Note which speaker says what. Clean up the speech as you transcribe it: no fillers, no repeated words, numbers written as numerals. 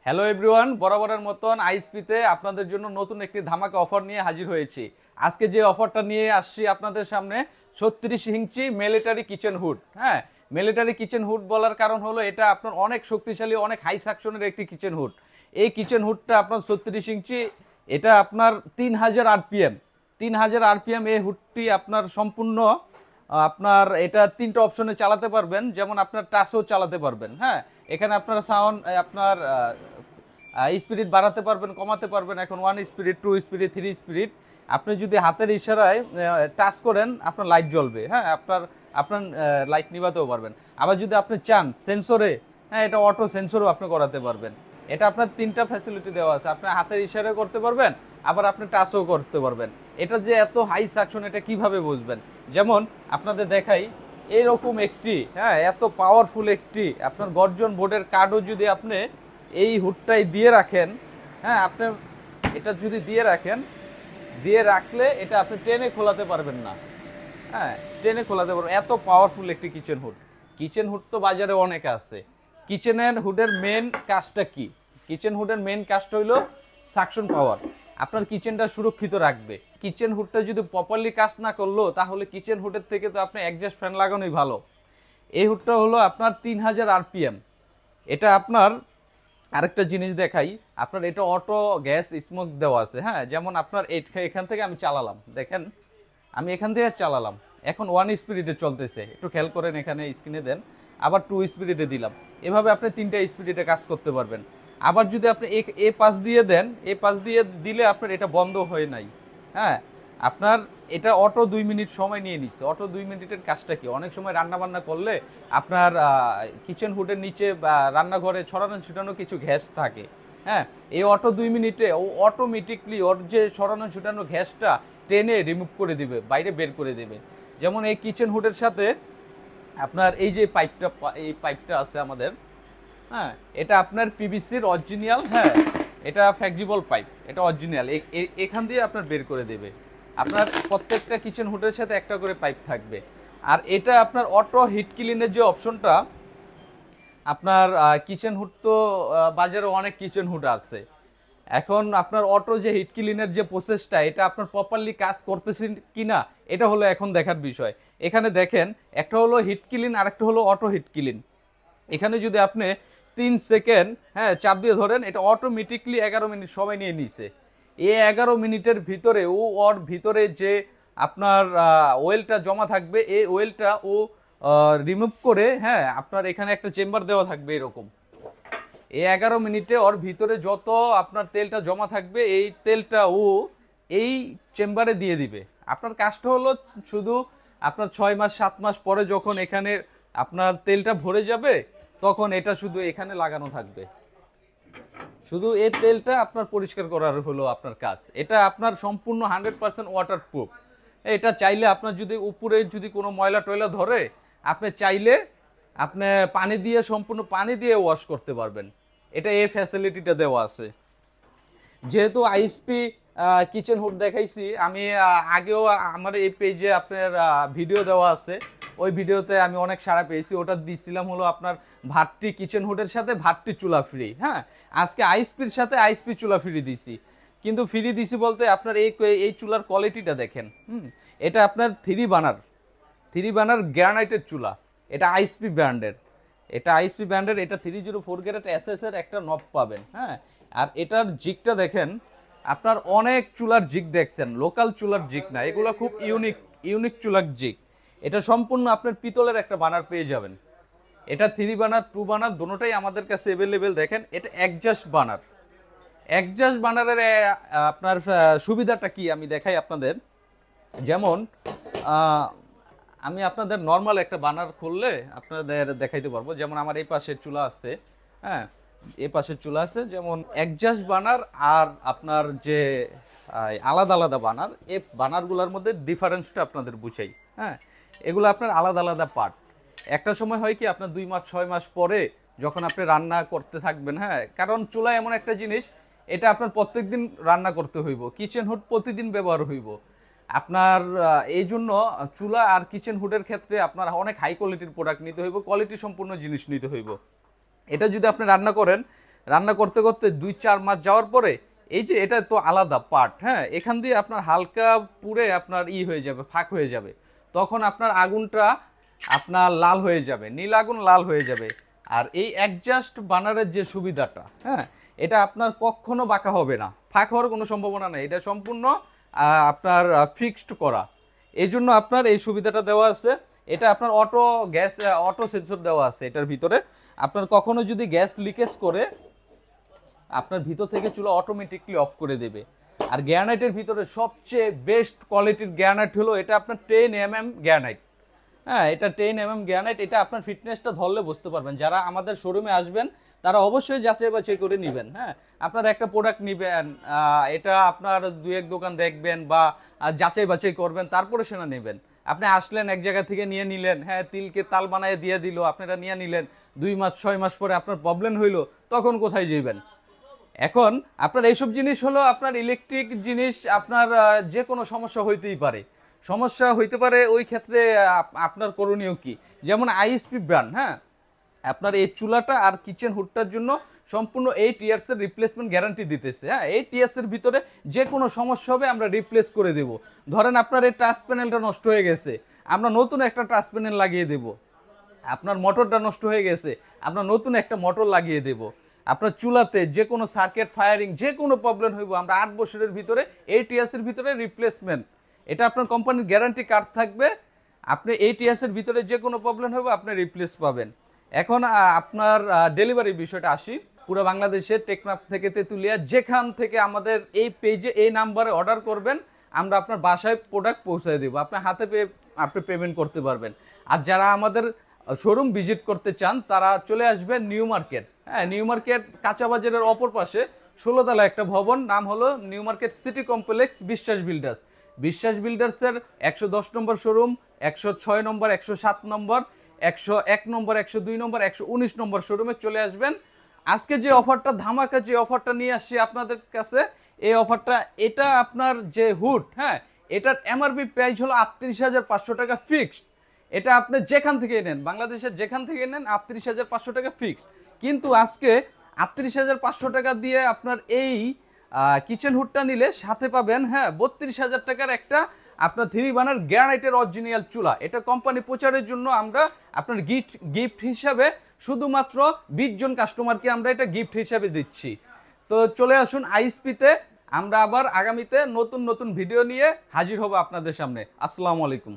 Speaker 1: Hello everyone, বরাবরের মতন আইএসপিতে আপনাদের জন্য নতুন একটি ধামাকা অফার নিয়ে হাজির হয়েছি। আজকে যে অফারটা নিয়ে আসছি আপনাদের সামনে 36 ইঞ্চি মিলিটারি কিচেন হুড। হ্যাঁ, মিলিটারি কিচেন হুড বলার কারণ হলো এটা আপনার অনেক শক্তিশালী, অনেক হাই সাকশনের একটি কিচেন হুড। এই কিচেন হুডটা আপনার 36 ইঞ্চি, এটা আপনার 3000 আরপিএম। 3000 আরপিএম এই হুডটি আপনার সম্পূর্ণ আপনার এটা তিনটা অপশনে চালাতে পারবেন, যেমন আপনার টাচও চালাতে পারবেন। হ্যাঁ, এখানে আপনার সাউন্ড আপনার স্পিরিট বাড়াতে পারবেন, কমাতে পারবেন। এখন 1 স্পিরিট, 2 স্পিরিট, 3 স্পিরিট। আপনি যদি হাতের ইশারায় টাচ করেন আপনার লাইট জ্বলবে। হ্যাঁ, আপনার আপনার লাইট নিভাতেও পারবেন। আবার যদি আপনি চান সেন্সরে, হ্যাঁ, এটা অটো সেন্সরও আপনি করাতে পারবেন। এটা আপনার তিনটা ফ্যাসিলিটি দেওয়া আছে। আপনি হাতের ইশারায় করতে পারবেন, আবার আপনি টাচও করতে পারবেন। এটা যে এত হাই সাকশন এটা কিভাবে বুঝবেন? যেমন আপনাদের দেখাই, এরকম একটি, হ্যাঁ, এত পাওয়ারফুল একটি আপনার গর্জন বোর্ডের কার্ডও যদি আপনি এই হুডটাই দিয়ে রাখেন, হ্যাঁ, আপনি এটা যদি দিয়ে রাখলে এটা আপনি ট্রেনে খোলাতে পারবেন না। হ্যাঁ, ট্রেনে খোলাতে পারবেন, এত পাওয়ারফুল একটি কিচেন হুড। কিচেন হুড তো বাজারে অনেক আছে। কিচেনের হুডের মেন কাজটা কি? কিচেন হুডের মেন কাজটা হইলো সাকশন পাওয়ার। আপনার কিচেনটা সুরক্ষিত রাখবে। কিচেন হুডটা যদি প্রপারলি কাজ না করলো, তাহলে কিচেন হুডের থেকে তো আপনি অ্যাডজাস্ট ফ্যান লাগানোই ভালো। এই হুডটা হলো আপনার 3000 আরপিএম। এটা আপনার আরেকটা জিনিস দেখাই, আপনার এটা অটো গ্যাস স্মোক দেওয়া আছে। হ্যাঁ, যেমন আপনার এখান থেকে আমি চালালাম, দেখেন আমি এখান থেকে চালালাম, এখন 1 স্পিরিটে চলতেছে, একটু খেয়াল করেন, এখানে স্ক্রিনে দেন। আবার 2 স্পিরিটে দিলাম। এভাবে আপনি 3টা স্পিরিটে কাজ করতে পারবেন। আবার যদি আপনি এ পাশ দিয়ে দেন, এ পাশ দিয়ে দিলে আপনার এটা বন্ধ হয় নাই। হ্যাঁ, আপনার এটা অটো 2 মিনিট সময় নিয়ে নিচ্ছে। অটো 2 মিনিটের কাজটা কি? অনেক সময় রান্না বান্না করলে আপনার কিচেন হুডের নিচে বা রান্নাঘরে ছড়ানো ছিটানো কিছু গ্যাস থাকে। হ্যাঁ, এই অটো 2 মিনিটে ও অটোমেটিকলি ওর যে ছড়ানো ছিটানো গ্যাসটা টেনে রিমুভ করে দিবে, বাইরে বের করে দেবে। যেমন এই কিচেন হুডের সাথে আপনার এই যে পাইপটা আছে আমাদের, হ্যাঁ, এটা আপনার পিভিসির অরিজিনাল। হ্যাঁ, এটা ফ্লেক্সিবল পাইপ, এটা অরিজিনাল। এখান দিয়ে আপনার বের করে দেবে। আপনার প্রত্যেকটা কিচেন হুডের সাথে একটা করে পাইপ থাকবে। আর এটা আপনার অটো হিট ক্লিনের যে অপশনটা, আপনার কিচেন হুড তো বাজারে অনেক কিচেন হুড আছে। এখন আপনার অটো যে হিট ক্লিনের যে প্রসেসটা, এটা আপনার প্রপারলি কাজ করতেছেন কিনা, এটা হলো এখন দেখার বিষয়। এখানে দেখেন, একটা হলো হিট ক্লিন আর একটা হলো অটো হিট ক্লিন। এখানে যদি আপনি 3 সেকেন্ড, হ্যাঁ, চাপ দিয়ে ধরেন, এটা অটোমেটিকলি 11 মিনিট সময় নিয়ে নিছে। এই 11 মিনিটের ভিতরে ওর ভিতরে যে আপনার ওয়েলটা জমা থাকবে, এই ওয়েলটা ও রিমুভ করে, হ্যাঁ, আপনার এখানে একটা চেম্বার দেওয়া থাকবে এরকম। এই 11 মিনিটে ওর ভিতরে যত আপনার তেলটা জমা থাকবে, এই তেলটা ও এই চেম্বারে দিয়ে দিবে। আপনার কাজটা হলো শুধু আপনার 6 মাস 7 মাস পরে যখন এখানে আপনার তেলটা ভরে যাবে, তখন এটা শুধু এখানে লাগানো থাকবে। শুধু এই তেলটা আপনার পরিষ্কার করার হলো আপনার কাজ। এটা আপনার সম্পূর্ণ 100% ওয়াটার প্রুফ। এটা চাইলে আপনার যদি উপরে যদি কোনো ময়লা টয়লা ধরে, আপনি চাইলে আপনি পানি দিয়ে, সম্পূর্ণ পানি দিয়ে ওয়াশ করতে পারবেন। এটা এই ফ্যাসিলিটিটা দেওয়া আছে। যেহেতু আইএসপি কিচেন হুড দেখাইছি আমি, আগেও আমার এই পেজে আপনার ভিডিও দেওয়া আছে। ওই ভিডিওতে আমি অনেক সাড়া পেয়েছি। ওটা দিছিলাম হলো আপনার ভাট্টি কিচেন হুডের সাথে ভাট্টি চুলা ফ্রি। হ্যাঁ, আজকে আইএসপির সাথে আইএসপি চুলা ফ্রি দিছি। কিন্তু ফ্রি দিছি বলতে আপনার এই চুলার কোয়ালিটিটা দেখেন। এটা আপনার 3 বার্নার গ্রানাইটের চুলা। এটা আইএসপি ব্র্যান্ডের। এটা 304 গ্রেড এসএস এর একটা নব পাবেন। হ্যাঁ, আর এটার জিগটা দেখেন, আপনার অনেক চুলার জিগ দেখছেন, লোকাল চুলার জিগ না, এগুলো খুব ইউনিক চুলার জিগ। এটা সম্পূর্ণ আপনার পিতলের একটা বানার পেয়ে যাবেন। এটা 3 বার্নার 2 বার্নার দুটোটাই আমাদের কাছে অ্যাভেলেবেল। দেখেন, এটা একজাস্ট বানারের আপনার সুবিধাটা কি আমি দেখাই আপনাদের। যেমন আমি আপনাদের নর্মাল একটা বানার খুললে আপনাদের দেখাইতে পারবো। যেমন আমার এই পাশের চুলা আছে, হ্যাঁ, এই পাশের চুলা আছে, যেমন একজাস্ট বানার আর আপনার যে আলাদা আলাদা বানার, এই বানারগুলোর মধ্যে ডিফারেন্সটা আপনাদের বুঝাই। হ্যাঁ, এগুলো আপনার আলাদা আলাদা পার্ট। একটা সময় হয় কি, আপনার 2 মাস 6 মাস পরে যখন আপনি রান্না করতে থাকবেন, হ্যাঁ, কারণ চুলা এমন একটা জিনিস, এটা আপনার প্রত্যেকদিন রান্না করতে হইব, কিচেন হুড প্রতিদিন ব্যবহার হইব আপনার। এই জন্য চুলা আর কিচেন হুডের ক্ষেত্রে আপনার অনেক হাই কোয়ালিটির প্রোডাক্ট নিতে হইব, কোয়ালিটি সম্পূর্ণ জিনিস নিতে হইব। এটা যদি আপনি রান্না করেন, রান্না করতে করতে 2-4 মাস যাওয়ার পরে এই যে এটা তো আলাদা পার্ট, হ্যাঁ, এখান দিয়ে আপনার হালকা পুড়ে আপনার হয়ে যাবে, ফাঁক হয়ে যাবে। তখন আপনার আগুনটা আপনার লাল হয়ে যাবে, নীল আগুন লাল হয়ে যাবে। আর এই অ্যাডজাস্ট বানারের যে সুবিধাটা, হ্যাঁ, এটা আপনার কখনো বাঁকা হবে না, ফাঁক হওয়ার কোনো সম্ভাবনা নেই। এটা সম্পূর্ণ আপনার ফিক্সড করা, এই জন্য আপনার এই সুবিধাটা দেওয়া আছে। এটা আপনার অটো গ্যাস, অটো সেন্সর দেওয়া আছে এটার ভিতরে। আপনার কখনো যদি গ্যাস লিকেজ করে আপনার ভিতর থেকে চুলা অটোমেটিকলি অফ করে দেবে। আর গ্রানাইটের ভিতরে সবচেয়ে বেস্ট কোয়ালিটির গ্রানাইট হলো এটা আপনার 10 mm গ্রানাইট। হ্যাঁ, এটা 10 mm গ্রানাইট। এটা আপনার ফিটনেসটা ধরলে বুঝতে পারবেন। যারা আমাদের শোরুমে আসবেন তারা অবশ্যই যাচাই বাছাই করে নেবেন। হ্যাঁ, আপনার একটা প্রোডাক্ট নেবেন, এটা আপনার 2-1 দোকান দেখবেন বা যাচাই বাছাই করবেন, তারপরে সেটা নেবেন। আপনি আসলেন এক জায়গা থেকে নিয়ে নিলেন, হ্যাঁ, তিলকে তাল বানায় দিয়ে দিল, আপনারা নিয়ে নিলেন, 2 মাস 6 মাস পরে আপনার প্রবলেম হইলো, তখন কোথায় যাবেন? এখন আপনার এইসব জিনিস হলো আপনার ইলেকট্রিক জিনিস, আপনার যে কোনো সমস্যা হইতেই পারে, সমস্যা হইতে পারে। ওই ক্ষেত্রে আপনার করণীয় কি? যেমন আইএসপি ব্র্যান্ড, হ্যাঁ, আপনার এই চুলাটা আর কিচেন হুডটার জন্য সম্পূর্ণ 8 ইয়ার্সের রিপ্লেসমেন্ট গ্যারান্টি দিতেছে। হ্যাঁ, 8 ইয়ার্সের ভিতরে যে কোনো সমস্যা হবে আমরা রিপ্লেস করে দেব। ধরেন আপনার এই টাচ প্যানেলটা নষ্ট হয়ে গেছে, আমরা নতুন একটা টাচ প্যানেল লাগিয়ে দেব। আপনার মোটরটা নষ্ট হয়ে গেছে, আমরা নতুন একটা মোটর লাগিয়ে দেব। আপনার চুলাতে যে কোনো সার্কিট ফায়ারিং যে কোনো প্রবলেম হইব, আমরা 8 বছরের ভিতরে 8 ইয়ার্সের ভিতরে রিপ্লেসমেন্ট, এটা আপনার কোম্পানির গ্যারান্টি কার্ড থাকবে। আপনি 8 ইয়ার্সের ভিতরে যে কোনো প্রবলেম হবে আপনি রিপ্লেস পাবেন। এখন আপনার ডেলিভারি বিষয়টা আসি। পুরো বাংলাদেশে টেকনাফ থেকে তেতুলিয়া যেখান থেকে আমাদের এই পেজে এই নাম্বারে অর্ডার করবেন, আমরা আপনার বাসায় প্রোডাক্ট পৌঁছে দেব, আপনার হাতে পেয়ে আপনি পেমেন্ট করতে পারবেন। আর যারা আমাদের শোরুম ভিজিট করতে চান তারা চলে আসবেন নিউ মার্কেট। হ্যাঁ, নিউ মার্কেট কাঁচা বাজারের অপর পাশে 16 তলা একটা ভবন, নাম হলো নিউ মার্কেট সিটি কমপ্লেক্স বিশ্বাস বিল্ডার্স। বিশ্বাস বিল্ডার্সের 110 নম্বর শোরুম, 106 নম্বর, 107 নম্বর, 101 নম্বর, 102 নম্বর, 119 নম্বর শোরুমে চলে আসবেন। আজকে যে অফারটা, ধামাকা যে অফারটা নিয়ে আসছি আপনাদের কাছে, এই অফারটা, এটা আপনার যে হুড, হ্যাঁ, এটার এমআরপি প্রাইস হলো 38,500 টাকা ফিক্সড। এটা আপনি যেখান থেকে নেন, বাংলাদেশের যেখান থেকে নেন 38,500 টাকা ফিক্সড। কিন্তু আজকে 38,500 টাকা দিয়ে আপনার এই কিচেন হুডটা নিলে সাথে পাবেন, হ্যাঁ, 32,000 টাকার একটা আপনার 3 বার্নার গ্রানাইটের অরিজিনাল চুলা। এটা কোম্পানি প্রচারের জন্য আমরা আপনার গিফট হিসাবে শুধুমাত্র 20 জন কাস্টমারকে আমরা এটা গিফট হিসাবে দিচ্ছি। তো চলে আসুন আইএসপিতে, আমরা আবার আগামীতে নতুন নতুন ভিডিও নিয়ে হাজির হব আপনাদের সামনে। আসসালামু আলাইকুম।